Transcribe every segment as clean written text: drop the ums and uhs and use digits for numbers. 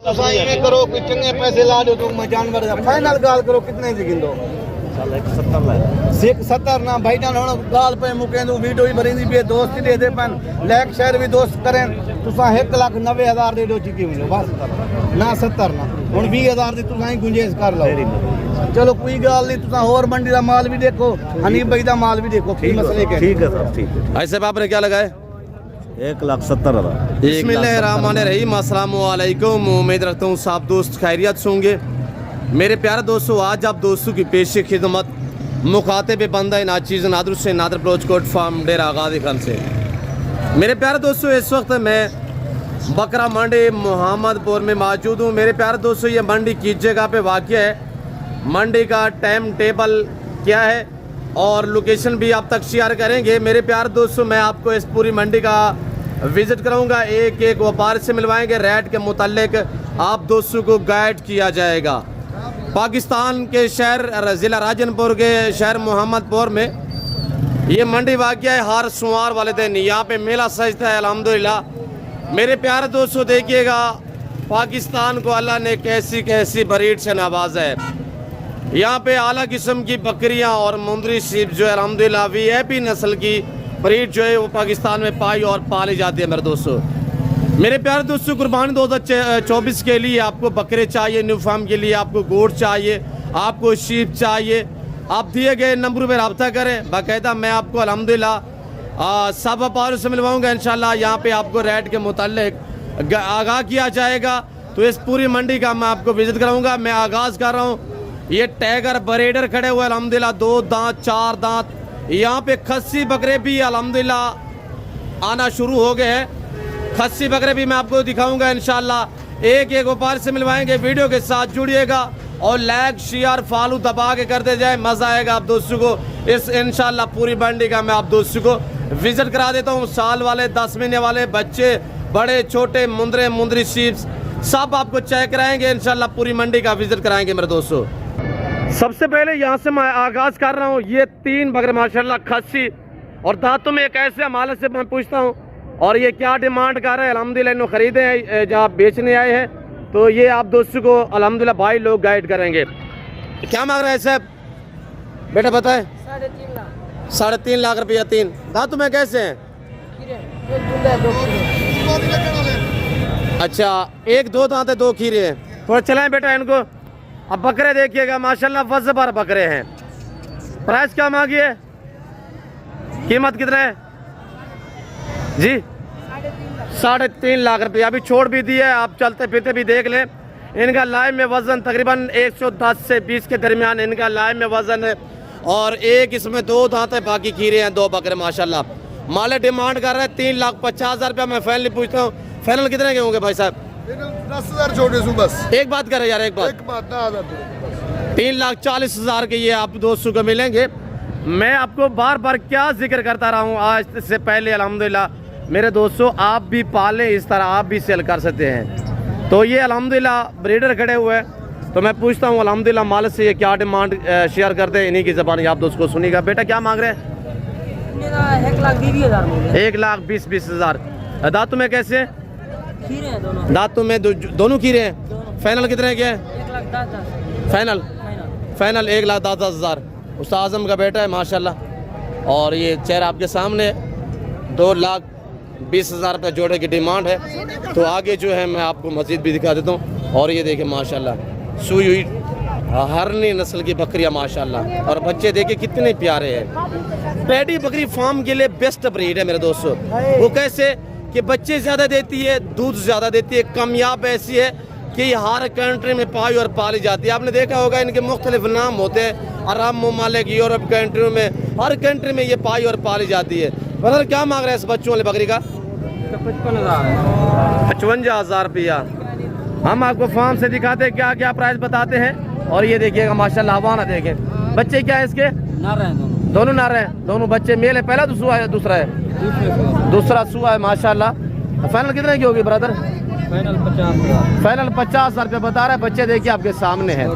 में करो कोई चंगे पैसे ला दो तो मैं जानवर फाइनल गाल करो कितने जी गिंदो 170 ना भाई जान हुन गाल पे मुकेंदू वीडियो ही भरींदी पे दोस्ती दे दे पन लैक शहर भी दोस्त करें तुसा 1,90,000 दे दो चिकी मिलो बस ना 70 ना हुन 20,000 दी तुसा ही गुंजाइश कर लो चलो कोई गाल नहीं तुसा और मंडी दा माल भी देखो हनीफ भाई दा माल भी देखो की मसले के ठीक है साहब ठीक है। ऐसे आपने क्या लगाए? 1,70,000। बिस्मिल्लाहिर्रहमानिर्रहीम, अस्सलामु अलैकुम। उम्मीद रखता हूँ सब दोस्त खैरियत से होंगे। मेरे प्यारे दोस्तों, आज आप दोस्तों की पेश खिदमत मुखातिब बंदा नाचीज़ नादर से नादर प्रोच कोट फार्म डेरा आगादी खान से। मेरे प्यारे दोस्तों, इस वक्त मैं बकरा मंडी मोहम्मदपुर में मौजूद हूँ। मेरे प्यारे दोस्तों, ये मंडी किस जगह पे वाक़या है, मंडी का टाइम टेबल क्या है और लोकेशन भी आप तक शेयर करेंगे। मेरे प्यारे दोस्तों, मैं आपको इस पूरी मंडी का विज़िट कराऊंगा, एक एक व्यापारी से मिलवाएंगे, रेट के मुतालिक आप दोस्तों को गाइड किया जाएगा। पाकिस्तान के शहर ज़िला राजनपुर के शहर मोहम्मदपुर में ये मंडी वाक़या है। हर सोमवार वाले दिन यहाँ पे मेला सजता है अल्हम्दुलिल्लाह। मेरे प्यारे दोस्तों, देखिएगा पाकिस्तान को अल्लाह ने कैसी कैसी ब्रीड से नवाजा है। यहाँ पे आला किस्म की बकरियाँ और मुंदरी सीप जो है अल्हम्दुलिल्लाह VIP नस्ल की ब्रीड जो है वो पाकिस्तान में पाई और पाली जाती है। मेरे दोस्तों, मेरे प्यारे दोस्तों, कुर्बानी 2024 के लिए आपको बकरे चाहिए, न्यू फार्म के लिए आपको गोट चाहिए, आपको शीप चाहिए, आप दिए गए नंबर पर रब्ता करें। बाकायदा मैं आपको अल्हम्दुलिल्लाह सब व्यापारियों से मिलवाऊंगा इंशाल्लाह। यहाँ पे आपको रेट के मुताल्लिक आगाह किया जाएगा। तो इस पूरी मंडी का मैं आपको विजिट कराऊंगा। मैं आगाज़ कर रहा हूँ। ये टाइगर ब्रीडर खड़े हुए अल्हम्दुलिल्लाह, 2 दांत 4 दांत। यहाँ पे खस्सी बकरे भी अल्हम्दुलिल्लाह आना शुरू हो गए हैं। खस्सी बकरे भी मैं आपको दिखाऊंगा इंशाल्लाह। एक एक व्यापार से मिलवाएंगे। वीडियो के साथ जुड़िएगा और लाइक शेयर फॉलो दबा के करते जाए, मज़ा आएगा आप दोस्तों को। इस इंशाल्लाह पूरी मंडी का मैं आप दोस्तों को विजिट करा देता हूँ। साल वाले, 10 महीने वाले बच्चे, बड़े छोटे, मुंदरी शीप्स सब आपको चेक कराएंगे इंशाल्लाह। पूरी मंडी का विजिट कराएंगे मेरे दोस्तों। सबसे पहले यहाँ से मैं आगाज़ कर रहा हूँ। ये 3 बकरे माशाल्लाह खस्सी और दांतों में एक ऐसे मालिक से मैं पूछता हूँ और ये क्या डिमांड कर रहे हैं। अल्हम्दुलिल्लाह इन्होंने ख़रीदे हैं, जहाँ बेचने आए हैं, तो ये आप दोस्तों को अल्हम्दुलिल्लाह भाई लोग गाइड करेंगे। क्या मांग रहे हैं साहब? बेटा बताएं। 3.5 लाख। 3.5 लाख रुपया 3 दांतों में कैसे हैं? अच्छा, 1-2 दांत है, 2 खीरे हैं। थोड़ा चलाएं बेटा इनको। अब बकरे देखिएगा माशाल्लाह वज़नदार बकरे हैं। प्राइस क्या मांगिए? कीमत कितना है जी? 3.5 लाख रुपया। अभी छोड़ भी दिए, आप चलते फिरते भी देख लें। इनका लाइव में वज़न तकरीबन 110 से 20 के दरमियान इनका लाइव में वज़न है। और एक इसमें 2 दांत है, बाकी खीरे हैं 2 बकरे माशाल्लाह। माले डिमांड कर रहे हैं 3,50,000 रुपया। मैं फाइनली पूछता हूँ, फाइनल कितने के होंगे भाई साहब? 10,000 छोटे सु बस। एक बात करें यार, एक बात 3,40,000 के ये आप दोस्तों को मिलेंगे। मैं आपको बार बार क्या जिक्र करता रहा हूँ आज से पहले अल्हम्दुलिल्लाह। मेरे दोस्तों, आप भी पालें, इस तरह आप भी सेल कर सकते हैं। तो ये अल्हम्दुलिल्लाह ब्रीडर खड़े हुए हैं। तो मैं पूछता हूँ अल्हम्दुलिल्लाह मालिक से ये क्या डिमांड शेयर करते हैं, इन्हीं की ज़बान आप दोस्त को सुनिएगा। बेटा क्या मांग रहे हैं? 1,20,000। दांतों में कैसे? खीरे हैं दोनों। दांतों में दोनों खीरे हैं। फाइनल कितने के हैं? 1,10,000। फाइनल 1,10,000। उस्ताद आज़म का बेटा है माशाल्लाह। और ये चेहरा आपके सामने 2,20,000 रुपये जोड़े की डिमांड है। तो आगे जो है मैं आपको मज़ीद भी दिखा देता हूँ। और ये देखिए माशाल्लाह सुई हुई हरनी नस्ल की बकरियाँ माशाल्लाह। और बच्चे देखिए कितने प्यारे हैं। पैडी बकरी फार्म के लिए बेस्ट ब्रीड है मेरे दोस्तों। वो कैसे कि बच्चे ज़्यादा देती है, दूध ज़्यादा देती है, कामयाब ऐसी है कि हर कंट्री में पाई और पाली जाती है। आपने देखा होगा इनके मुख्तलिफ नाम होते हैं। अरब ममालिक, यूरोप कंट्रियों में, हर कंट्री में ये पाई और पाली जाती है। मतलब क्या मांग रहे हैं इस बच्चों वाले बकरी का? 55,000 रुपया। हम आपको फार्म से दिखाते हैं क्या क्या प्राइस बताते हैं। और ये देखिएगा माशाल्लाह, हवाना देखें। बच्चे क्या है इसके? नार हैं दोनों नार हैं। दोनों बच्चे मेल है। पहला दूसरा है? दूसरा है। दूसरा सुआ है माशाल्लाह। फाइनल कितने की होगी ब्रदर? फाइनल 50,000। फाइनल 50,000 रुपये बता रहे हैं। बच्चे देखिए आपके सामने है।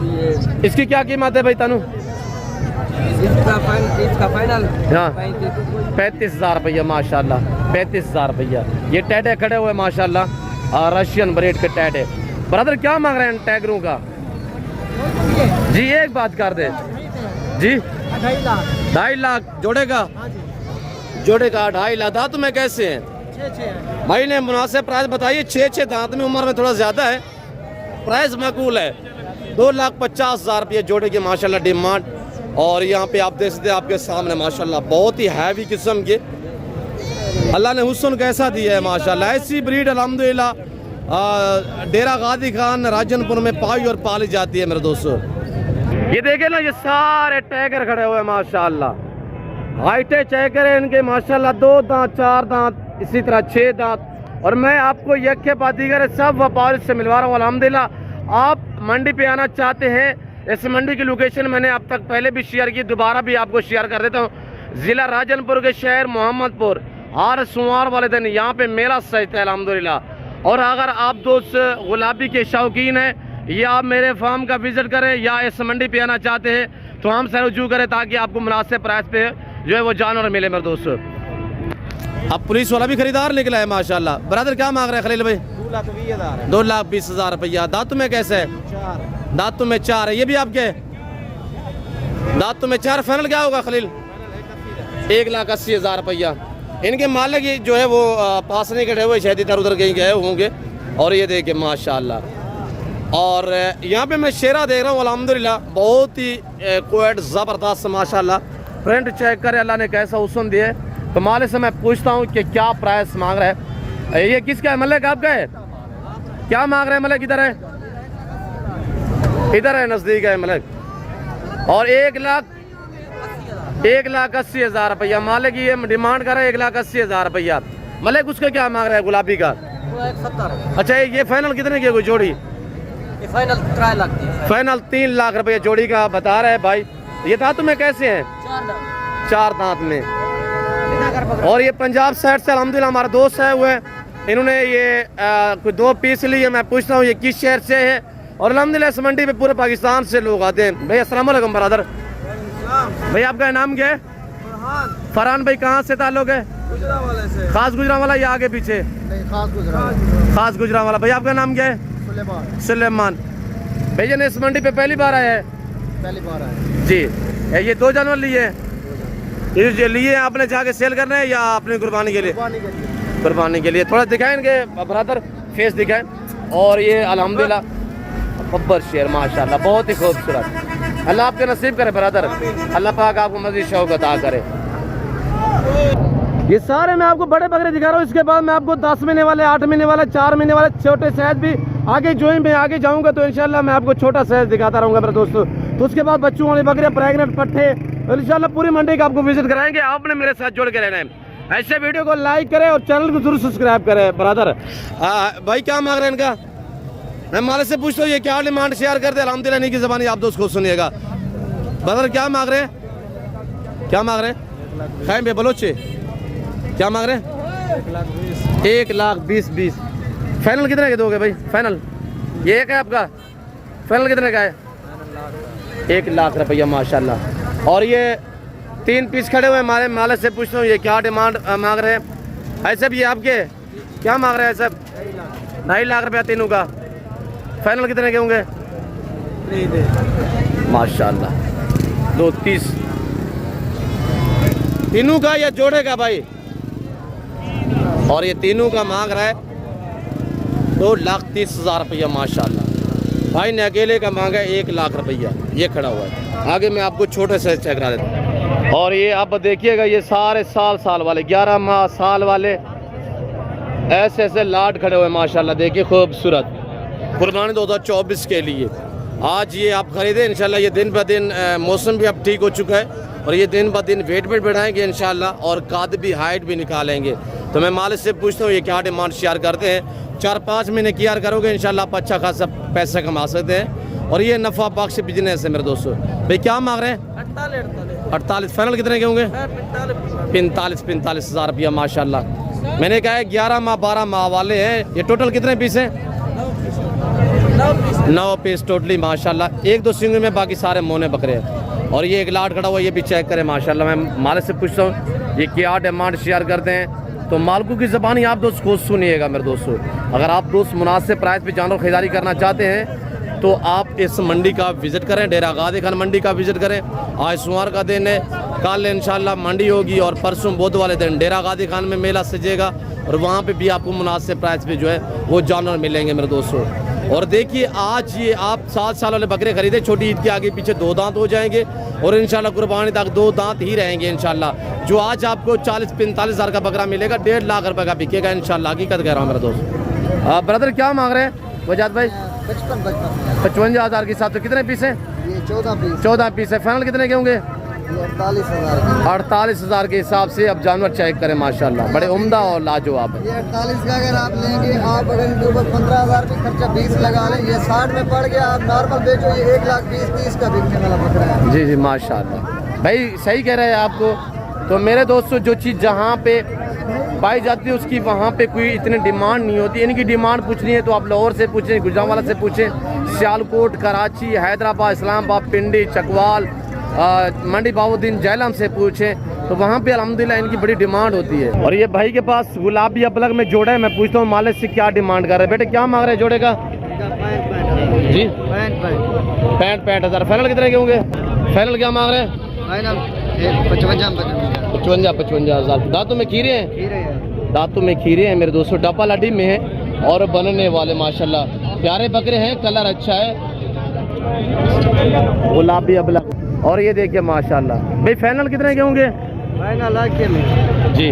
इसकी क्या कीमत है भाई तनु? इसका फाइनल हाँ 35,000 रुपया माशाल्लाह। 35,000 रुपया। ये टैटे खड़े हुए माशाल्लाह, रशियन ब्रीड के टैटे। ब्रदर क्या मांग रहे हैं टैगरों का? जी एक बात कर दे जी। 2.5 लाख। 2.5 लाख जोड़े का? जोड़े का 2.5 लाख। दांत में कैसे हैं 6 भाई ने? मुनासिब प्राइस बताइए। 6 दांत में, उम्र में थोड़ा ज्यादा है, प्राइस माकूल है। 2,50,000 रुपये जोड़े की माशाल्लाह डिमांड। और यहाँ पे आप देख सकते हैं आपके सामने माशाल्लाह बहुत ही हैवी किस्म के, अल्लाह ने हुस्न कैसा दिया है माशाल्लाह। ऐसी ब्रीड अल्हम्दुलिल्लाह डेरा गादी खान राजनपुर में पाई और पाली जाती है मेरे दोस्तों। ये देखे ना, ये सारे टैगर खड़े हुए हैं माशाल्लाह। हाइटे चेकर है इनके माशाल्लाह। 2 दांत, 4 दांत, इसी तरह 6 दांत। और मैं आपको यके बात दीगर सब व्यापारी से मिलवा रहा हूँ अल्हम्दुलिल्लाह। आप मंडी पे आना चाहते हैं, इस मंडी की लोकेशन मैंने अब तक पहले भी शेयर की, दोबारा भी आपको शेयर कर देता हूँ। ज़िला राजनपुर के शहर मोहम्मदपुर, हर सोमवार वाले दिन यहाँ पे मेला सजता है अल्हम्दुलिल्लाह। और अगर आप दोस्त गुलाबी के शौकीन हैं या आप मेरे फार्म का विजिट करें या इस मंडी पे आना चाहते हैं तो हमसे रुजू करें ताकि आपको मुनासिब प्राइस पे जो है वो जानवर मिले मेरे दोस्तों। अब पुलिस वाला भी खरीदार निकला है माशाल्लाह। ब्रदर क्या मांग रहे हैं खलील भाई? 2,20,000। 2,20,000 रुपया। दांत में कैसे है? 4। दांत में 4 है। ये भी आपके दांत में 4। फाइनल क्या होगा खलील? 1,80,000 रुपया। इनके मालिक ही जो है वो पास नहीं खड़े हुए, शायद इधर उधर कहीं गए होंगे। और ये देखिए माशाल्लाह। और यहाँ पे मैं शेरा देख रहा हूँ अल्हम्दुलिल्लाह, बहुत ही क्वाइट ज़बरदस्त माशाल्लाह। प्रिंट चेक करे अल्लाह ने कैसा हुस्न दिए। तो मालिक से मैं पूछता हूँ कि क्या प्राइस मांग रहा है। ये किसका है? मलिक आपका है? क्या मांग रहे हैं मलिक? इधर है, इधर है, नज़दीक है मलिक। और 1,80,000 रुपया मालिक ये डिमांड कर रहा है। 1,80,000 रुपया मलिक। उसका क्या मांग रहा है गुलाबी का? 170। अच्छा ये फाइनल कितने की कोई जोड़ी? ये फाइनल 3 लाख की है। फाइनल 3 लाख रुपये जोड़ी का बता रहे हैं भाई। ये दांत में कैसे हैं? 4 दांत में। और ये पंजाब साइड से अल्हम्दुलिल्लाह हमारे दोस्त है हुए, इन्होंने ये कोई 2 पीस लिए। मैं पूछता हूँ ये किस शहर से है? और अल्हम्दुलिल्लाह इस मंडी पे पूरे पाकिस्तान से लोग आते हैं। भाई अस्सलाम वालेकुम ब्रदर। भाई आपका नाम क्या है? फरहान भाई। कहाँ से ताल्लुक है? गुजरावाला से। खास गुजरावाला या आगे पीछे? नहीं, खास गुजरावाला। भाई आपका नाम क्या है? सुलेमान। भैया ने इस मंडी पे पहली बार आया है? पहली बार आया जी। ये 2 जानवर लिए ये लिए आपने जाके सेल करना है या अपनी कुर्बानी के लिए? कुर्बानी के लिए। थोड़ा दिखाएं इनके ब्रदर, फेस दिखाएं। और ये अल्हम्दुलिल्लाह बब्बर शेर माशाल्लाह बहुत ही खूबसूरत। अल्लाह आपके नसीब करे ब्रदर, अल्लाह पाक आपको मज़ीद शौक़ अता करे। ये सारे मैं आपको बड़े बकरे दिखा रहा हूँ। इसके बाद मैं आपको 10 महीने वाले, 8 महीने वाले, 4 महीने वाले छोटे साइज भी आगे जो मैं आगे जाऊँगा तो इंशाल्लाह मैं आपको छोटा साइज दिखाता रहूँगा मेरे दोस्तों। तो उसके बाद बच्चों वाले बकरे, प्रेगनेंट पट्टे, तो इंशाल्लाह पूरी मंडी का आपको विजिट कराएंगे। आपने मेरे साथ जुड़ के रहना है। ऐसे वीडियो को लाइक करें और चैनल को जरूर सब्सक्राइब करें ब्रदर। भाई क्या मांग रहे हैं इनका? मैं मालिक से पूछता हूँ ये क्या डिमांड शेयर करते हैं अल्हम्दुलिल्लाह नहीं की ज़बानी आप दोस्त को सुनिएगा। ब्रदर क्या मांग रहे हैं? क्या मांग रहे हैं? खैम बे बलोचे क्या मांग रहे हैं? 1,20,000। फाइनल कितने के दोगे भाई? फाइनल ये एक है आपका? फाइनल कितने का है? 1 लाख रुपया माशाल्लाह। और ये 3 पीस खड़े हुए हमारे मालिक से पूछता हूँ ये क्या डिमांड मांग रहे हैं? ऐसे भी आपके क्या मांग रहे हैं सब? 2.5 लाख रुपया तीनों का। फाइनल कितने के होंगे? माशाल्लाह 2,30 तीनों का या जोड़े का भाई? और ये तीनों का मांग रहा है 2,30,000 रुपया माशाल्लाह। भाई ने अकेले का मांगा है 1 लाख रुपया। ये खड़ा हुआ है। आगे मैं आपको छोटे से चेक करा देता हूँ। और ये आप देखिएगा ये सारे साल वाले 11 माह साल वाले ऐसे ऐसे लाट खड़े हुए माशाल्लाह। देखिए खूबसूरत कुर्बानी 2024 के लिए। आज ये आप खरीदें इंशाल्लाह। ये दिन ब दिन मौसम भी अब ठीक हो चुका है और ये दिन ब दिन वेट भी बढ़ाएंगे इंशाल्लाह और कद भी हाइट भी निकालेंगे। तो मैं मालिक से पूछता हूँ ये क्या डिमांड शेयर करते हैं। 4-5 महीने कियार करोगे इंशाल्लाह आप अच्छा खासा पैसा कमा सकते हैं और ये नफ़ा बख्श बिजनेस है मेरे दोस्तों। भाई क्या मांग रहे हैं? 48। फाइनल कितने के होंगे? 45,000 रुपया माशाल्लाह। मैंने कहा है 11 माह 12 माह वाले हैं। ये टोटल कितने पीस हैं? 9 पीस टोटली माशाल्लाह। 1-2 सिंग में बाकी सारे मोने बकरे हैं। और ये एक लाट खड़ा हुआ ये भी चेक करें माशाल्लाह। मैं मालिक से पूछता हूँ ये क्या डिमांड शेयर करते हैं तो मालिकों की ज़बानी आप दोस्त खुद सुनिएगा मेरे दोस्तों। अगर आप दोस्त मुनासिब प्राइस पे जानवर खरीदारी करना चाहते हैं तो आप इस मंडी का विज़िट करें, डेरा गादी खान मंडी का विज़िट करें। आज सोमवार का दिन है, कल इंशाल्लाह मंडी होगी और परसों बुध वाले दिन डेरा गादी खान में मेला सजेगा और वहाँ पे भी आपको मुनासिब प्राइस पे जो है वो जानवर मिलेंगे मेरे दोस्तों। और देखिए आज ये आप 7 साल वाले बकरे खरीदे, छोटी ईद के आगे पीछे 2 दांत हो जाएंगे और इंशाल्लाह कुर्बानी तक 2 दांत ही रहेंगे इंशाल्लाह। जो आज आपको 40-45 हज़ार का बकरा मिलेगा 1.5 लाख रुपए का बिकेगा इंशाल्लाह, हकीकत कह रहा हूँ मेरे दोस्त। ब्रदर क्या मांग रहे हैं वजाद भाई? 55 हज़ार के हिसाब से कितने पीस हैं? ये 14 14 पीस है। फाइनल कितने के होंगे? 48,000 हज़ार के हिसाब से अब जानवर चेक करें माशाल्लाह, बड़े उम्दा और लाजवाब है। ये 48 का अगर आप लेंगे, आप अगर इनके ऊपर 15,000 भी खर्चा 20 लगा लें, ये 60 में पड़ गया। आप नॉर्मल बेचो, ये 1,20,30 का बिकने वाला बकरा है। जी जी माशाल्लाह भाई सही कह रहे हैं आपको। तो मेरे दोस्तों जो चीज़ जहाँ पे पाई जाती है उसकी वहाँ पे कोई इतनी डिमांड नहीं होती। इनकी डिमांड पूछनी है तो आप लाहौर से पूछें, गुजरांवाला से पूछें, सियालकोट, कराची, हैदराबाद, इस्लामाबाद, पिंडी, चकवाल, मंडी बाबुद्दीन, जैलम से पूछें तो वहाँ पे अल्हम्दुलिल्लाह इनकी बड़ी डिमांड होती है। और ये भाई के पास गुलाबी अपलग में जोड़ा है। मैं पूछता हूँ मालिक से क्या डिमांड कर रहे हैं। बेटे क्या मांग रहे हैं जोड़े का? जी 65 हज़ार। फाइनल कितने के होंगे? फाइनल क्या मांग रहे हैं? 55 हज़ार। दांतों में खीरे हैं? दांतों में खीरे हैं मेरे दोस्तों, डबल अड्डी में है और बनने वाले माशाल्लाह प्यारे बकरे हैं, कलर अच्छा है, गुलाबी अपलग। और ये देखिए माशाल्लाह भाई फाइनल कितने के होंगे? फाइनल लाख के में जी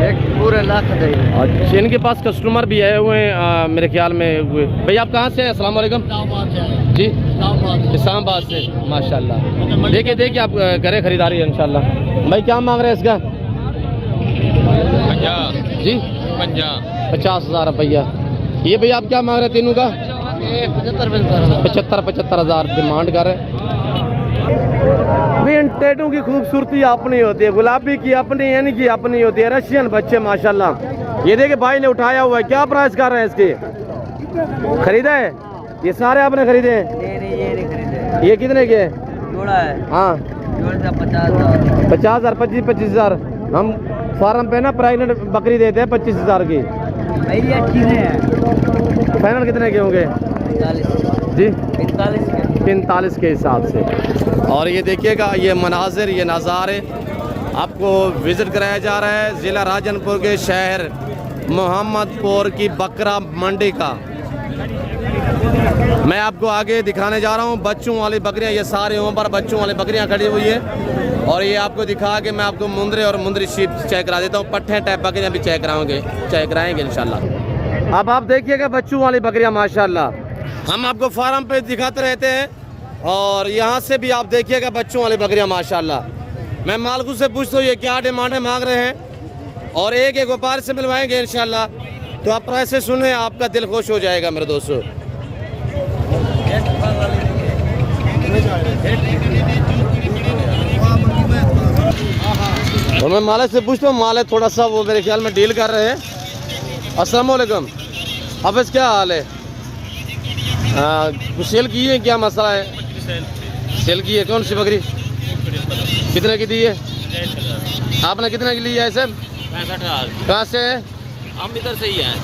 एक पूरे लाख देंगे। अच्छा इनके पास कस्टमर भी आए हुए हैं मेरे ख्याल में। भाई आप कहाँ से हैं? अस्सलाम वालेकुम जी। इस्लामाबाद से माशाल्लाह। देखिए आप करें खरीदारी इंशाल्लाह। भाई क्या मांग रहे हैं इसका? 50 जी 50 हज़ार रुपया। ये भैया आप क्या मांग रहे हैं तीनों का? 75 हज़ार डिमांड कर रहे हैं। इन टेटों की खूबसूरती अपनी होती है, गुलाबी की अपनी, यानी कि अपनी होती है। रशियन बच्चे माशाल्लाह। ये देखिए भाई ने उठाया हुआ है, क्या प्राइस कर रहे हैं इसके? खरीदा है? ये सारे आपने खरीदे हैं? ये कितने के? जोड़ा है। हाँ 50 हज़ार, 25 हज़ार। हम फार्म पे ना प्रेग्नेंट बकरी देते हैं 25 हज़ार की। फाइनल कितने के होंगे? जी 45 के हिसाब से। और ये देखिएगा ये मनाजिर, ये नज़ारे आपको विज़िट कराया जा रहा है ज़िला राजनपुर के शहर मोहम्मदपुर की बकरा मंडी का। मैं आपको आगे दिखाने जा रहा हूँ बच्चों वाली बकरियाँ। ये सारे ऊपर बच्चों वाली बकरियाँ खड़ी हुई है और ये आपको दिखा के मैं आपको मुंदरे और मुंदरी शीप चेक करा देता हूँ। पट्टे टाइप बकरियाँ भी चेक कराएंगे इंशाल्लाह। अब आप देखिएगा बच्चों वाली बकरियाँ माशाल्लाह हम आपको फार्म पे दिखाते रहते हैं और यहाँ से भी आप देखिएगा बच्चों वाली बकरियाँ माशाल्लाह। मैं मालिकों से पूछता हूँ ये क्या डिमांड है मांग रहे हैं और एक व्यापार से मिलवाएंगे इंशाल्लाह। तो आप ऐसे सुने आपका दिल खुश हो जाएगा मेरे दोस्तों। और मैं मालिक से पूछता हूँ, मालिक थोड़ा सा वो मेरे ख्याल में डील कर रहे हैं। अस्सलाम वालेकुम हाफिज़, क्या हाल है? कुछ सेल की है, क्या मसला है? सेल की है। कौन सी बकरी? कितने की दी है? आपने कितने की ली है सर? 65,000। कहाँ से है? हम इधर से ही हैं।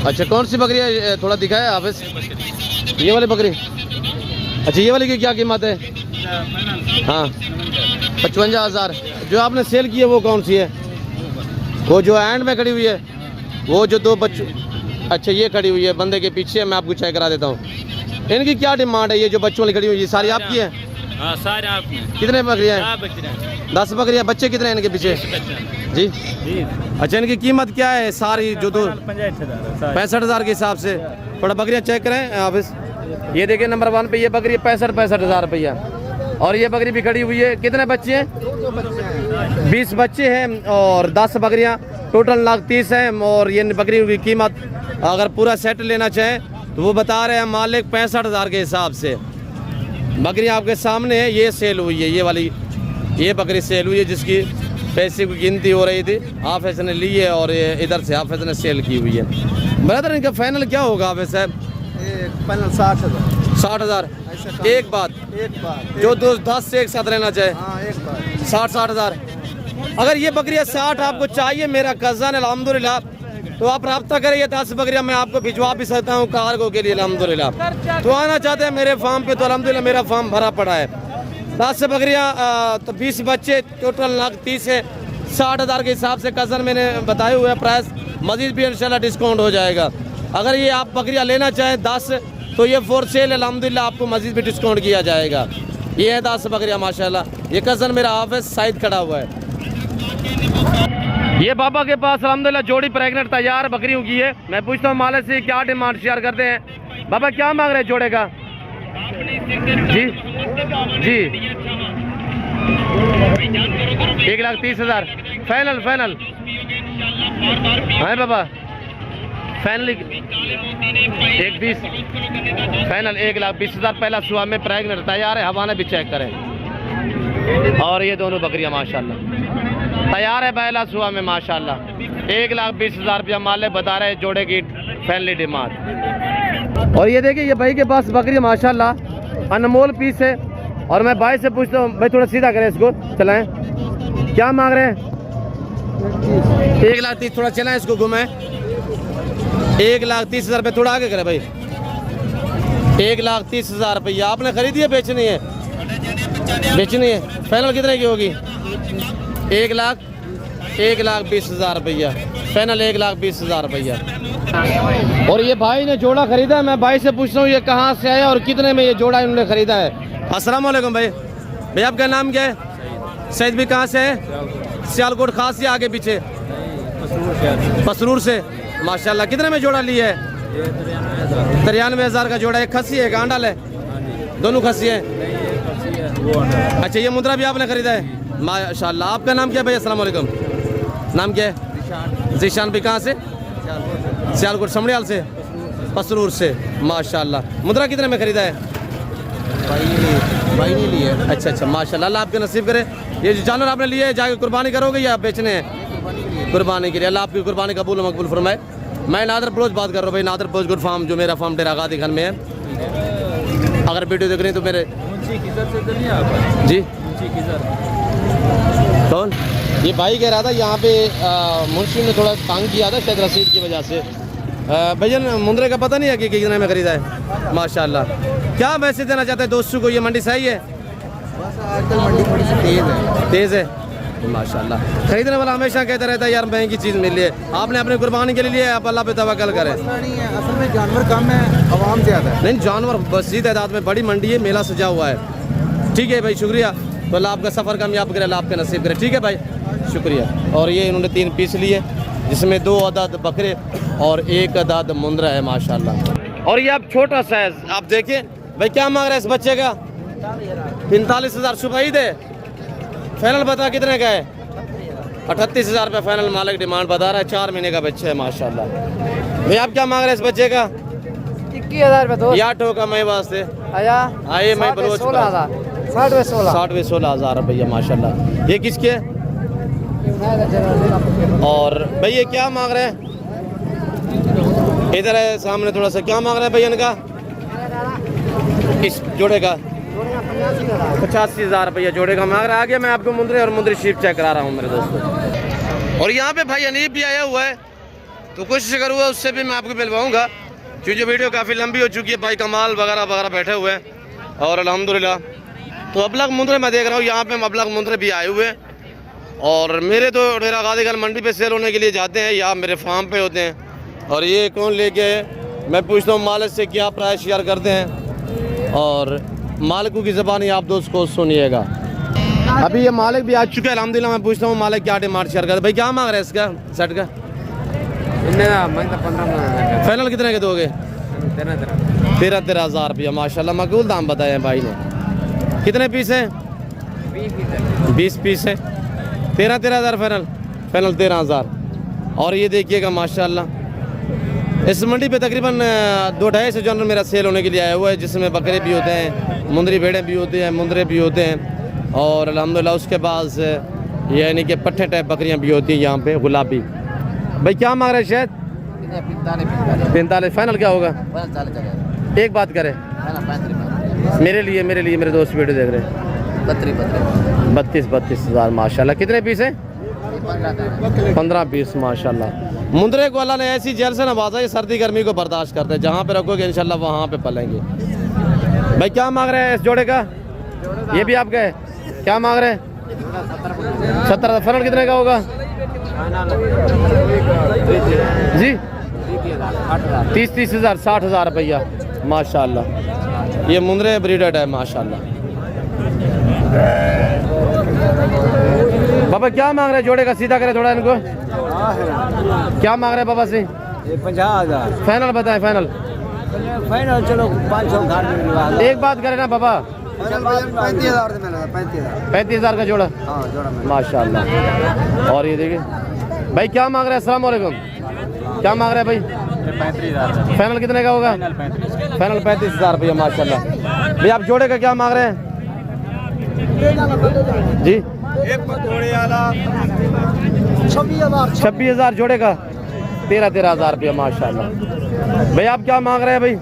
अच्छा कौन सी बकरी है थोड़ा दिखाए हाफिज़? ये वाली बकरी। अच्छा ये वाली की क्या कीमत है? हाँ 55 हज़ार। जो आपने सेल की है वो कौन सी है? वो जो एंड में खड़ी हुई है, वो जो 2 बच्चों। अच्छा ये खड़ी हुई है बंदे के पीछे, मैं आपको चेक करा देता हूँ। इनकी क्या डिमांड है? ये जो बच्चों वाली खड़ी हुई है सारी आपकी है? हाँ सारे आपने। कितने बकरियाँ हैं? 10 बकरियाँ। बच्चे कितने हैं इनके पीछे? जी अच्छा इनकी कीमत क्या है सारी जो 65 हज़ार के हिसाब से? थोड़ा बकरियाँ चेक करें हाफिज़। ये देखिए नंबर 1 पे ये बकरी 65 हज़ार रुपया। और ये बकरी भी खड़ी हुई है। कितने बच्चे हैं? 20 बच्चे हैं और 10 बकरियाँ, टोटल 1,30,000 हैं। और ये बकरी की कीमत अगर पूरा सेट लेना चाहें तो वो बता रहे हैं मालिक 65 हज़ार के हिसाब से। बकरी आपके सामने है, ये सेल हुई है, ये वाली ये बकरी सेल हुई है जिसकी पैसे की गिनती हो रही थी। हाफिज़ ने ली है और ये इधर से हाफिज़ ने सेल की हुई है। ब्रदर इनका फाइनल क्या होगा हाफिज़ साहब? फाइनल 60,000। 60,000। एक बात जो 10 से एक साथ लेना चाहे? हाँ एक बात 60 हज़ार। अगर ये बकरियाँ 60 आपको चाहिए मेरा कज़न अल्हम्दुलिल्लाह तो आप रब्ता करें। ये 10 बकरियाँ मैं आपको भिजवा भी सकता हूँ कार्गो के लिए अल्हम्दुलिल्लाह। तो आना चाहते हैं मेरे फार्म पे तो अल्हम्दुलिल्लाह मेरा फार्म भरा पड़ा है। 10 बकरियाँ तो 20 बच्चे टोटल लाख 30 है। 60,000 के हिसाब से कज़न मैंने बताए हुए प्राइस, मजीद भी इंशाल्लाह डिस्काउंट हो जाएगा। अगर ये आप बकरियाँ लेना चाहें 10 तो ये फॉर सेल अल्हम्दुलिल्लाह आपको मजीद भी डिस्काउंट किया जाएगा। ये है 10 बकरियाँ माशाल्लाह। ये कज़न मेरा हाफिज साइद खड़ा हुआ है। ये बाबा के पास अल्हम्दुलिल्लाह जोड़ी प्रेग्नेंट तैयार बकरियों की है। मैं पूछता हूँ मालिक से क्या डिमांड शेयर करते हैं। बाबा क्या मांग रहे हैं जोड़े का? जी जी 1,30,000 फाइनल फाइनल है बाबा। फाइनल 1,20 फाइनल 1,20,000 पहला सुबह में प्रेग्नेंट तैयार है। हवाना भी चेक करें। और ये दोनों बकरियां माशाल्लाह तैयार है पहला सुबह में माशाल्लाह। 1,20,000 रुपया माले बता रहे जोड़े की फैनली डिमांड। और ये देखिए ये भाई के पास बकरी माशाल्लाह अनमोल पीस है। और मैं भाई से पूछता हूँ भाई थोड़ा सीधा करें इसको, चलाएं। क्या मांग रहे हैं? 1,30,000 थोड़ा चलाएं इसको घुमाएं। 1,30,000 रुपये थोड़ा आगे करें भाई। 1,30,000 रुपया आपने खरीदी है बेचनी है? बेचनी है। फाइनल कितने की होगी? 1,20,000 रुपया फाइनल 1,20,000 रुपया। और ये भाई ने जोड़ा खरीदा है। मैं भाई से पूछता हूँ ये कहाँ से आया और कितने में ये जोड़ा इन्होंने खरीदा है। अस्सलाम वालेकुम भाई। भाई आपका नाम क्या है? सैयद भी कहाँ से है? सियालकोट खास या आगे पीछे? पसरूर से माशाल्लाह। कितने में जोड़ा लिया है? 93,000 का जोड़ा। एक खस्सी है एक आंडल है? दोनों खस्सी हैं। अच्छा ये मुद्रा भी आपने खरीदा है माशाल्लाह। आपका नाम क्या है भाई? अस्सलाम वालेकुम। नाम क्या है? जीशान भी कहाँ से? सियालकोट समड़ियाल से पसरूर से माशाल्लाह। मुद्रा कितने में खरीदा है? भाई ने लिए। अच्छा अच्छा माशाल्लाह। अल्लाह आपके नसीब करे। ये जो जानवर आपने लिए जाके कुर्बानी करोगे या बेचने हैं? कुर्बानी के लिए। अल्लाह आपकी कुर्बानी कबूल मकबूल फरमाए। मैं नादर बलोच बात कर रहा हूँ भाई। नादर बलोच गुड फार्म जो मेरा फार्म डेरा गादी खान में है। अगर वीडियो देख रहे हैं तो मेरे जी कौन ये भाई कह रहा था यहाँ पे मुंशी ने थोड़ा तंग किया था शायद रसीद की वजह से। भैया मुंद्रे का पता नहीं है कि कितने में खरीदा है माशाल्लाह। क्या मैसेज देना चाहते हैं दोस्तों को? ये मंडी सही है? आजकल मंडी थोड़ी सी तेज़ है माशाल्लाह। खरीदने वाला हमेशा कहता रहता है यार महंगी चीज़ मिल रही है। आपने अपने कुर्बानी के लिए लिया है, आप अल्लाह पे तवक्कल करें। नहीं है असल में जानवर कम है, आवाम ज़्यादा है। नहीं जानवर बसी तादाद में बड़ी मंडी है, मेला सजा हुआ है। ठीक है भाई शुक्रिया। तो अल्लाह आपका सफ़र कामयाब करे, अल्लाह आपका नसीब करे। ठीक है भाई शुक्रिया। और ये इन्होंने 3 पीस लिए जिसमें 2 अदद बकरे और 1 अदद मुंद्रा है माशाल्लाह। और ये आप छोटा साइज आप देखिए भाई। क्या मांग रहे हैं इस बच्चे का? 45,000 सुबह ईद है। फाइनल बता कितने का है? 38,000 रुपये फाइनल मालिक डिमांड बता रहा है। 4 महीने का बच्चा है माशाल्लाह। भाई आप क्या मांग रहे हैं इस बच्चे का? 21,000 रुपये। या ठोका मैं वास्ते आइए मैं बलोच 16,000 16,000 रुपया माशाल्लाह। ये किसके है? और भाई ये क्या मांग रहे हैं? इधर है सामने थोड़ा सा। क्या मांग रहे हैं भैया इनका? इस जोड़े का 85,000 रुपया जोड़े का मांग रहा है। आगे मैं आपको मुंद्रे और मुंद्री शीप चेक करा रहा हूँ मेरे दोस्तों। और यहाँ पे भाई अनीब भी आया हुआ है तो कोशिश करूँगा उससे भी मैं आपको मिलवाऊँगा क्योंकि वीडियो काफ़ी लंबी हो चुकी है। भाई कमाल वगैरह वगैरह बैठे हुए हैं और अल्हम्दुलिल्लाह। तो अबलग मुंद्रे मैं देख रहा हूँ यहाँ पे अबलग मुंद्रे भी आए हुए हैं। और मेरे तो डेरा गादी खान मंडी पे सेल होने के लिए जाते हैं या मेरे फार्म पे होते हैं। और ये कौन लेके है मैं पूछता हूँ मालिक से क्या प्राइस शेयर करते हैं और मालिकों की ज़बानी आप दोस्त को सुनिएगा। अभी ये मालिक भी आ चुके हैं अल्हम्दुलिल्लाह। मैं पूछता हूँ मालिक क्या डिमांड शेयर करते भाई? क्या मांग रहे हैं इसका सेट का? 15 फाइनल कितने के दोगे? 13,000 रुपया माशाल्लाह। मकबूल दाम बताए हैं भाई ने। कितने पीस हैं? 20 पीस है। 13,000 फाइनल 13,000। और ये देखिएगा माशाल्लाह इस मंडी पे तकरीबन 2-2.5 से जानवर मेरा सेल होने के लिए आया हुआ है जिसमें बकरे भी होते हैं, मुंदरी भेड़ें भी होते हैं, मुंदरे भी होते हैं और अल्हम्दुलिल्लाह उसके बाद यानी कि पट्टे टाइप बकरियां भी होती हैं यहाँ पे गुलाबी। भाई क्या मांग रहे हैं शायद? 45 फाइनल क्या होगा? एक बात करें मेरे लिए मेरे दोस्त वीडियो देख रहे हैं। 32,000 माशाल्लाह। कितने पीस हैं? 15 पीस माशाल्लाह। मुंदरे को अल्लाह ने ऐसी जेल से नवाजा है, सर्दी गर्मी को बर्दाश्त करते हैं। जहाँ पे रखोगे इंशाल्लाह वहाँ पे पलेंगे। भाई क्या मांग रहे हैं इस जोड़े का? ये भी आपका है, क्या मांग रहे हैं? 70। फाइनल कितने का होगा जी? 30 हज़ार 60 हज़ार रुपया माशाल्लाह। ये मुंदरे ब्रीडेड है माशाल्लाह। बाबा क्या मांग रहे जोड़े का? सीधा करे थोड़ा इनको। क्या मांग रहे बाबा से? 50,000 फाइनल बताएं, फाइनल। फाइनल चलो 500 एक बात करे ना बाबा, 35,000 35 हज़ार का जोड़ा माशाल्लाह। और ये देखिए भाई क्या मांग रहे हैं? अस्सलाम वालेकुम। क्या मांग रहे हैं भाई? 35,000 फाइनल कितने का होगा? फाइनल 35 हज़ार रुपया माशाल्लाह। भाई आप जोड़े का क्या मांग रहे हैं जी? एक जोड़े वाला 26 हज़ार जोड़े का 13 हज़ार रुपया माशाल्लाह। भाई आप क्या मांग रहे हैं भाई?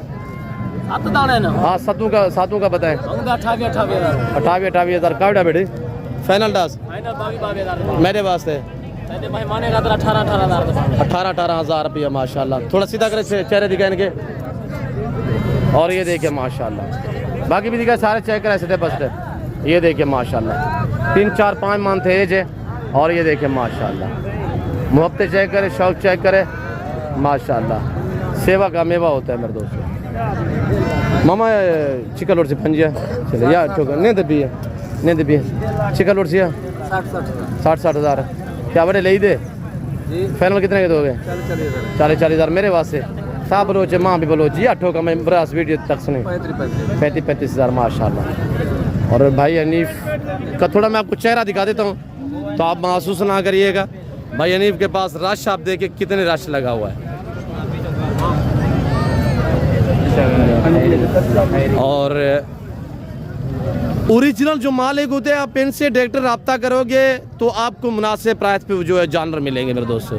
हाँ सातों का बताएं। 28 हज़ार कावड़ा बेटे फाइनल डास मेरे वास्ते 18 हज़ार रुपया माशाल्लाह। थोड़ा सीधा करे चेहरे दिखाए इनके। और ये देखिए माशाल्लाह, बाकी भी दिखाए सारे चेक करे सीधे बस। ये देखिए माशाल्लाह 3 4 5 मंथ एज है। और ये देखिए माशाल्लाह मुहब्बत चेक करे, शौक चेक करे माशाल्लाह। सेवा का मेवा होता है मेरे दोस्तों। मामा चिकन से पंजिया चले या ठोक नींद भी है चिकन से 60 हज़ार। क्या बड़े ले ही दे? फाइनल कितने के दोगे? 40 हज़ार मेरे वास्ते। साहब बलोच माँ भी बलोच या ठोका मैं बरास वीडियो तक सुने 35 हज़ार माशाल्लाह। और भाई हनीफ का थोड़ा मैं आपको चेहरा दिखा देता हूँ तो आप महसूस ना करिएगा। भाई हनीफ के पास रश आप देखिए कितने रश लगा हुआ है। और ओरिजिनल जो मालिक होते हैं आप इनसे डायरेक्ट रब्ता करोगे तो आपको मुनासिब प्राइस पे जो है जानवर मिलेंगे मेरे दोस्तों।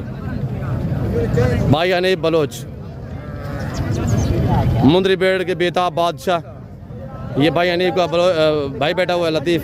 भाई हनीफ बलोच मुंदरी बेड़ के बेताब बादशाह। ये भाई हनीफ का भाई बैठा हुआ है लतीफ़।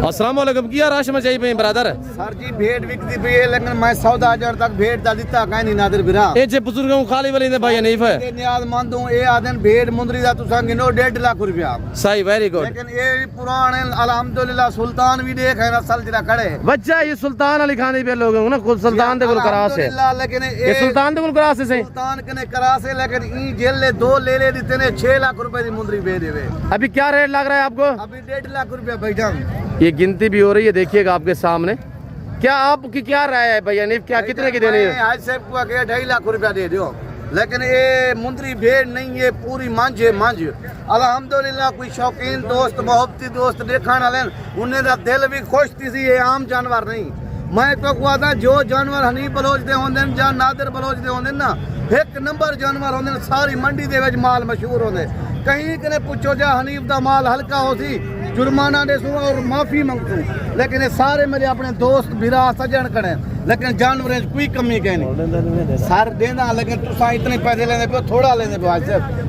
अस्सलाम वालेकुम। किया राश में चाहिए भाई ब्रदर? सर जी भेड़ बिकती भी है लेकिन मैं 14,000 तक भेड़ दा दिता कहीं नहीं नादिर बिरा। ए जे बुजुर्गों को खाली वाली ने भाई हनीफ है। ये नियाज मंद हूं। ए आदन भेड़ मुंदरी दा तुसा गिनो 1.5 लाख रुपया। सही वेरी गुड। लेकिन ये पुराने अल्हम्दुलिल्लाह सुल्तान भी देख है नस्ल जरा खड़े। बच्चा ये सुल्तान अली खान पे लोग हैं ना कुल सुल्तान दे गुल करास है। लेकिन ये सुल्तान दे गुल करास है। सुल्तान कने करास है लेकिन ई जेल ले 2 ले दिते ने 6 लाख रुपए दी मुंदरी भेड़ देवे। अभी क्या रेट लग रहा है आपको? अभी 1.5 लाख रुपया भाईजान। ये गिनती भी हो रही है देखिएगा आपके सामने। क्या आपकी क्या राय है भैया नीफ? क्या कितने की देनी है? आज से 2.5 लाख रुपया दे दो लेकिन ये मुंदरी भेड़ नहीं है पूरी मंझ है मंझ। अल्हम्दुलिल्लाह कोई शौकीन दोस्त मोहब्बती दोस्त देखने वाले उन्हें दा दिल भी खुश थी। ये आम जानवर नहीं। मैं तो कहता जो जानवर हनीफ बलोच दे होंदे या नादिर बलोच दे होंदे ना एक नंबर जानवर होंदे सारी मंडी दे विच माल मशहूर होंदे। कहीं कने पूछो जा हनीफ दा माल हल्का होसी जुर्माना दे सूं और माफी मंगतूं लेकिन ये सारे मेरे अपने दोस्त बिरा सजन कड़े लेकिन जानवरें कोई कमी कहीं नहीं। सर देना लेकिन तुसा इतने पैसे लेने पे थोड़ा लेने पे आज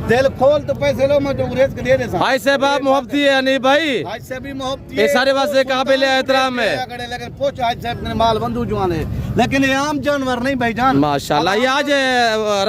दिल खोल तो पैसे लो मैं तो रिस्क दे दे। भाई साहब आप मोहब्बती है नहीं भाई? आज से भी मोहब्बती ये सारे वास्ते काबिल एहतराम है। लेकिन पूछ आज से अपने माल बंधु जुआन है लेकिन ये आम जानवर नहीं भाईजान माशाल्लाह। ये आज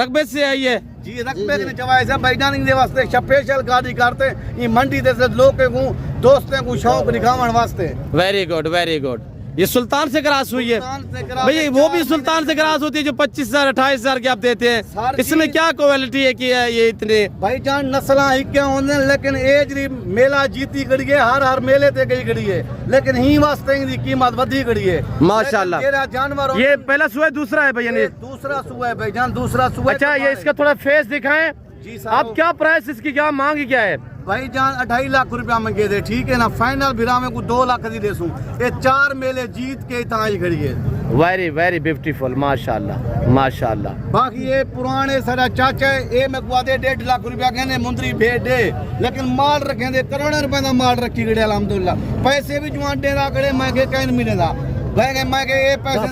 रकबे से आई है जी रकबे के जवाब से भाईजान के वास्ते स्पेशल गाड़ी करते ये मंडी दे लोग को दोस्तों को शौक दिखावन वास्ते। Very good very good. ये सुल्तान से क्रॉस हुई है भाई। वो भी सुल्तान से क्रॉस होती है जो 25 हज़ार 28 हज़ार की आप देते हैं। इसमें क्या क्वालिटी है कि ये इतने भाईजान नस्ल क्या होंगे लेकिन एज मेला जीती गड़ी है हर मेले ते गई गड़ी है लेकिन ही वास्ते की कीमत वधी गड़ी है माशाल्लाह। जानवर ये पहला सुआ दूसरा है भैया ने? दूसरा सुआ है भाईजान दूसरा सुआ। अच्छा ये इसका थोड़ा फेस दिखाएं जी आप। क्या प्राइस इसकी क्या मांग क्या है? भाईजान 2.5 लाख रुपया मंगे थे ठीक है ना। फाइनल बिरा में को 2 लाख दी दे सूं। ये 4 मेले जीत के ताज खड़ी है। वेरी वेरी ब्यूटीफुल माशाल्लाह माशाल्लाह। बाकी ये पुराने सारा चाचा ये मैं गुआ दे 1.5 लाख रुपया कहने मुंदरी भेड़ दे लेकिन माल रखे दे करोड़ों रुपए का माल रखी गड़े अल्हम्दुलिल्लाह। पैसे भी जुआन दे रहा करे मैं के कहीं मिले था मैं के ये पैसे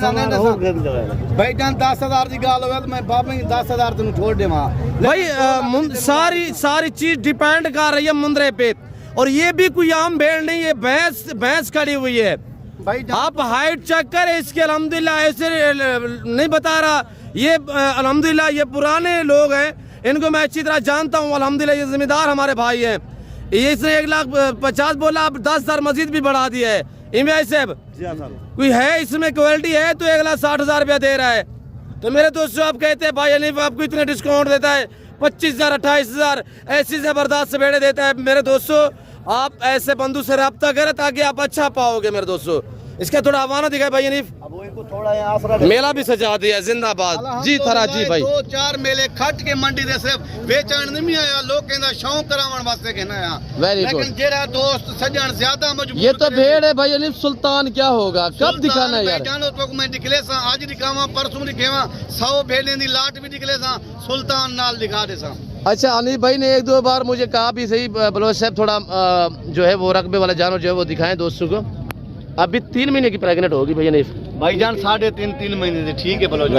भाईजान 10,000 की गाल हो मैं बाबा 10,000 तेन छोड़ दे भाई। सारी चीज डिपेंड कर रही है मुंदरे पे। और ये भी कोई आम भेड़ नहीं है भैंस खड़ी हुई है भाईजान आप हाइट चेक करें इसके, अल्हम्दुलिल्लाह ऐसे नहीं बता रहा, ये अल्हम्दुलिल्लाह ये पुराने लोग हैं, इनको मैं अच्छी तरह जानता हूँ, अल्हम्दुलिल्लाह ये जिम्मेदार हमारे भाई हैं। ये इसने 1,50,000 बोला, अब 10,000 मजीद भी बढ़ा दिया है। इमरान साहब कोई है इसमें क्वालिटी है तो 1,60,000 रुपया दे रहा है। तो मेरे दोस्तों आप कहते हैं भाई अनीफ आपको इतने डिस्काउंट देता है, 25,000 28,000 ऐसी जबरदस्त बेड़े देता है। मेरे दोस्तों आप ऐसे बंधु से रब्ता करें ताकि आप अच्छा पाओगे। मेरे दोस्तों इसका थोड़ा आवाना दिखाए भाई अनीफ। अब इनको थोड़ा यहाँ आसरा मेला भी सजा दिया, जिंदाबाद जी थरा जी भाई। 2-4 मेले खट के मंडी दे सिर्फ बेचण नहीं आया, लोग कहंदा शौक करावन वास्ते कहना आया। Very good। लेकिन जेड़ा दोस्त सजन ज्यादा मजबूर ये तो भेड़ है भाई अनीफ, सुल्तान क्या होगा, कब दिखाना है यार? जानो तो मैं दिखले सा आज दिखावा, परसों दिखेवा, 100 भेड़े दी लाट भी दिखले सा, सुल्तान नाल दिखा दे सा। अच्छा अनीफ भाई ने 1-2 बार मुझे कहा भी सही बलोच साहब थोड़ा जो है वो रकबे वाला जानवर जो है वो दिखाएं दोस्तों को। अभी 3 महीने की प्रेग्नेंट होगी भैया अनीफ। भाईजान 3.5-3 महीने से ठीक है बलोच।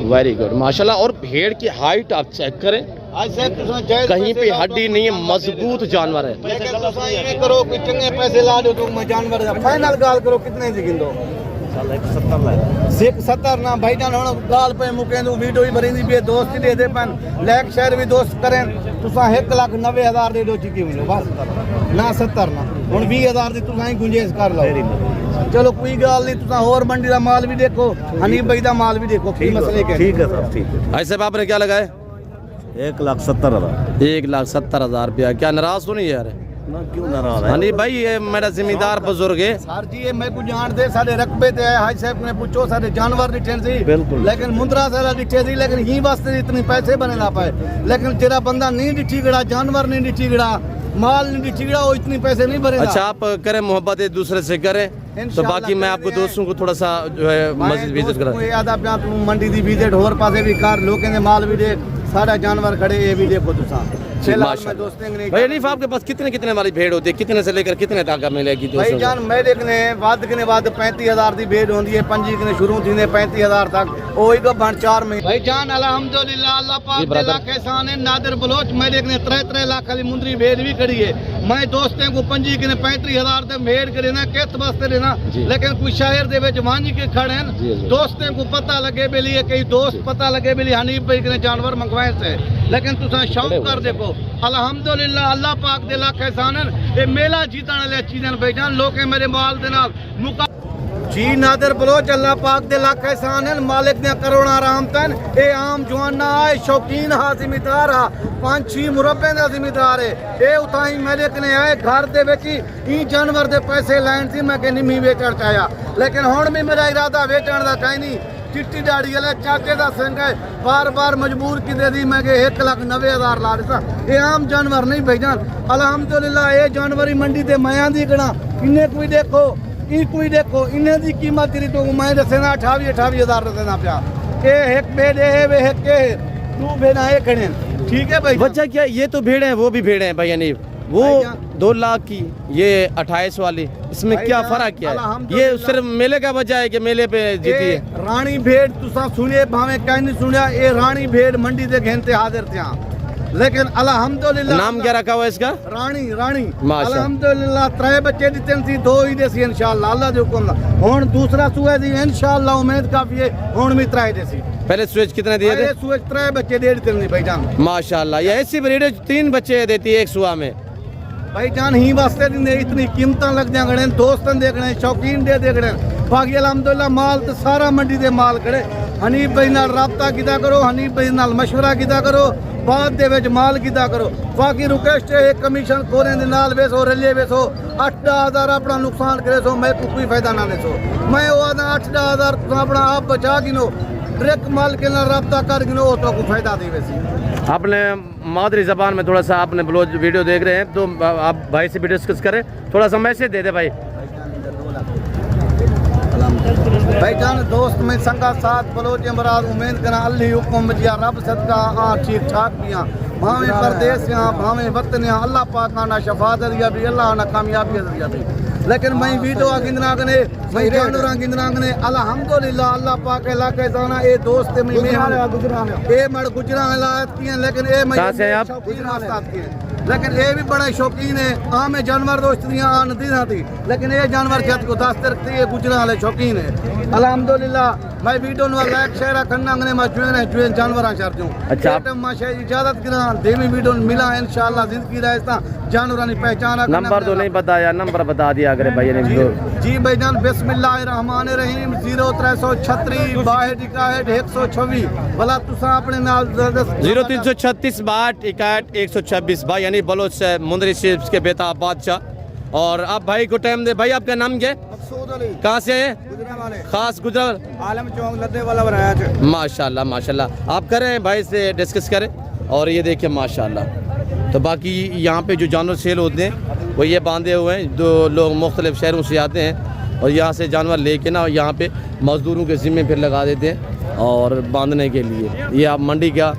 वेरी गुड माशाल्लाह। और भेड़ की हाइट आप चेक करें, आज साहब तुसा जायज कहीं पे पैसे लाओ हड्डी तो नहीं है, मजबूत जानवर है। लेकिन तुसा ये करो कोई चंगे पैसे ला दो तो मैं जानवर दा फाइनल गाल करो कितने दी गिंदो? 170 ना भाईजान हुण गाल पे मुकेंदू वीडियो ही भरींदी पे दोस्त दे दे पन लैक शहर भी दोस्त करें तुसा 1,90,000 दे दो चिकी मिलो बस ना 70 ना हुण 20,000 दी तुसा ही गुंजाइश कर लो। चलो कोई गाल नहीं, तुसा और मंडी दा माल भी देखो, हनीफ भाई दा माल भी देखो, की मसले के ठीक है साहब ठीक है। भाई साहब आपने क्या लगाया? 1,70,000। 1,70,000 रुपया। क्या नाराज तो नहीं यार? ना क्यों नाराज है? हनीफ भाई ये मेरा जिम्मेदार बुजुर्ग है। सर जी ये मैं को जान दे साडे रकबे ते है, हाज साहब ने पूछो साडे जानवर दिखे सी बिल्कुल। लेकिन मुंद्रा सारा दिखे सी, लेकिन ही वास्ते इतने पैसे बने ना पाए। लेकिन जेड़ा बंदा नहीं दिठी गड़ा, जानवर नहीं दिठी गड़ा, माल नहीं दिठी गड़ा, वो इतने पैसे नहीं भरेगा। अच्छा आप करें मोहब्बत एक दूसरे से करें तो बाकी मैं आपको दोस्तों को थोड़ा सा जो है मस्जिद विजिट करा। ये आदा प्या तू मंडी दी विजिट होर पासे भी कर, लोकें दे माल भी देख, सारा जानवर खड़े ये भी देखो तुसा। भाई अनीफ आपके पास कितने कितने वाली भेड़ होती है, कितने से लेकर कितने तक मिलेगी? भाई जान मैं देखने वाद के बाद 35,000 दी भेड़ होंदी है, पंजी के शुरू थी 35,000 तक, ओही को बन 4 महीने। भाई जान अल्हम्दुलिल्लाह अल्लाह पाक दे लाख एहसान है। नादिर बलोच मैं देखने 3 लाख वाली मुंदरी भेड़ भी खड़ी है। मैं दोस्तों को पंजी के 35,000 दे भेड़ करे ना कित वास्ते देना, लेकिन कोई शहर दे विच वांझी के खड़े हैं, दोस्तों को पता लगे बेली है, कई दोस्त पता लगे बेली हनीफ भाई के जानवर मंगवाए से, लेकिन तुसा शौक कर देखो अल्हम्दुलिल्लाह अल्लाह पाक दे लाख एहसान है। ये मेला जीतने वाली चीज़ें भाईजान, लोग मेरे माल दे नाल मुका जी नादिर बलोच अल्लाह पाक दे लाख एहसान है, मालिक ने करोड़ा रहमतन। ये आम जवाना है, शौकीन हा, जिम्मेदार हा, 5-6 मुरब्बे दा जिम्मेदार है। ये उताई मालिक ने आए घर दे विच ही जानवर दे पैसे लैन सी, मैं कि निमी वेचण चाया, लेकिन हुण भी मेरा इरादा वेचण दा काई नहीं। चिट्टी दाड़ी वाला चाचे का सिंह है, बार मजबूर की दे दी मैं 1,90,000 ला दिता। ये आम जानवर नहीं भाईजान, अल्हम्दुलिल्लाह ये जानवर ही मंडी ते माया दी गणा इन्हें कोई देखो इन्हें दी कीमत तेरी तो मैं दसेना 28,000 दसेना पिया। ये एक बेड़े है वे एक के 2 बेड़ा है खड़े, ठीक है भाई। बच्चा क्या ये तो भेड़ है, वो भी भेड़ है भाई अनीफ, वो 2 लाख की, ये 28 वाली, इसमें क्या फर्क क्या है? ये सिर्फ मेले का वजह है कि मेले पे जीती है। रानी भेड़ तुसा सुने भावे कहीं नहीं सुनिया, ये रानी भेड़ मंडी दे घंटे हाजिर थे, लेकिन अल्हम्दुलिल्लाह। नाम क्या रखा हुआ है इसका? रानी माशाअल्लाह। अल्हम्दुलिल्लाह 3 बच्चे दिते सी, 2 ही देसी इंशाअल्लाह अल्लाह दे हुक्म नाल। हुन दूसरा सुए दी इंशाअल्लाह उम्मीद काफी है, हुन भी 3 देसी। पहले सूरज कितने दिए थे? सूरज 3 बच्चे दे दिते नी भाईजान माशाअल्लाह। ये ऐसी ब्रीड 3 बच्चे देती है एक सुआ में भाईजान, ही वास्ते दिंदे इतनी कीमत लग जागणे, दोस्तन देखने शौकीन दे देखने। बाकी अल्हम्दुलिल्लाह माल तो सारा मंडी दे माल खड़े। हनीफ भाई नाल राबता किदा करो, हनीफ भाई नाल मशवरा किदा करो, बाद दे विच माल किदा करो। बाकी रिक्वेस्ट है कमीशन खोरे दे नाल वेसो रले वेसो 8,000 अपना नुकसान करे सो मैं कोई फायदा ना ले सो। मैं वो 8,000 अपना आप बचा गिनो, डायरेक्ट माल के नाल राबता कर गिनो, तो कोई फायदा दे वैसी। आपने मादरी जबान में थोड़ा सा आपने ब्लॉग वीडियो देख रहे हैं तो आप भाई से भी डिस्कस करें, थोड़ा सा मैसेज दे दे भाई। भाईजान दोस्त में संगा साथ बलोच मराद उम्मीद करा अल्लाह हुक्म जिया रब सदका आ ठीक ठाक पिया, भावे परदेस या भावे वतन या अल्लाह पाक ना शफात दिया भी, अल्लाह ना कामयाबी दिया भी। लेकिन मैं वीडियो गिंदना कने मैं जानवर गिंदना कने अल्हम्दुलिल्लाह अल्लाह पाक ला के जाना ए दोस्त में ए मड़ गुजरा लायत की लेकिन ए मैं कहां से हैं आप? शौकीन उस्ताद की हैं। लेकिन ये भी बड़ा शौकीन है आम जानवर दोस्त नदी ना थी लेकिन ये जानवर खेत को दास्ते रखती है गुजरा वाले शौकीन है अल्हम्दुलिल्लाह मैं वीडियो नो लाइक शेयर करना ने मैं जुएन जानवर शहर जो अच्छा। माशा इजाजत गिरा देवी वीडियो मिला इंशाल्लाह जिंदगी रहता जानवर की पहचान नंबर तो नहीं बताया, नंबर बता दिया अगर भाई ने जी भाईजान बिस्मिल्लाहिर्रहमानिर्रहीम 0336 62 61 126 भला तुसा अपने नाल 0336 62 61 126 भाई यानी बलोच मुंदरी शेख के बेताब बादशाह। और अब भाई को टाइम दे। भाई आपका नाम क्या है? मकसूद अली कहाँ से है? वाले खास गुजर आलम चौक लद्दे वाला बनाया थे। माशाल्लाह माशाल्लाह आप करें भाई से डिस्कस करें। और ये देखिए माशाल्लाह। तो बाकी यहाँ पे जो जानवर सेल होते हैं वो ये बांधे हुए हैं, जो लोग मुख्तलिफ शहरों से आते हैं और यहाँ से जानवर लेके ना यहाँ पे मज़दूरों के ज़िम्मे फिर लगा देते हैं और बांधने के लिए। ये आप मंडी का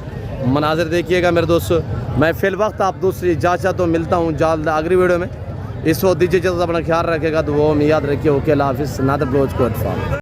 मनाजिर देखिएगा मेरे दोस्तों। मैं फिल वक्त आप दूसरी इजाज़त तो मिलता हूँ जल्द अगली वीडियो में। इस वक्त दीजिए, अपना ख्याल रखेगा तो वो याद रखिए। ओके, अल्लाह हाफिज़। नादर ब्लोच को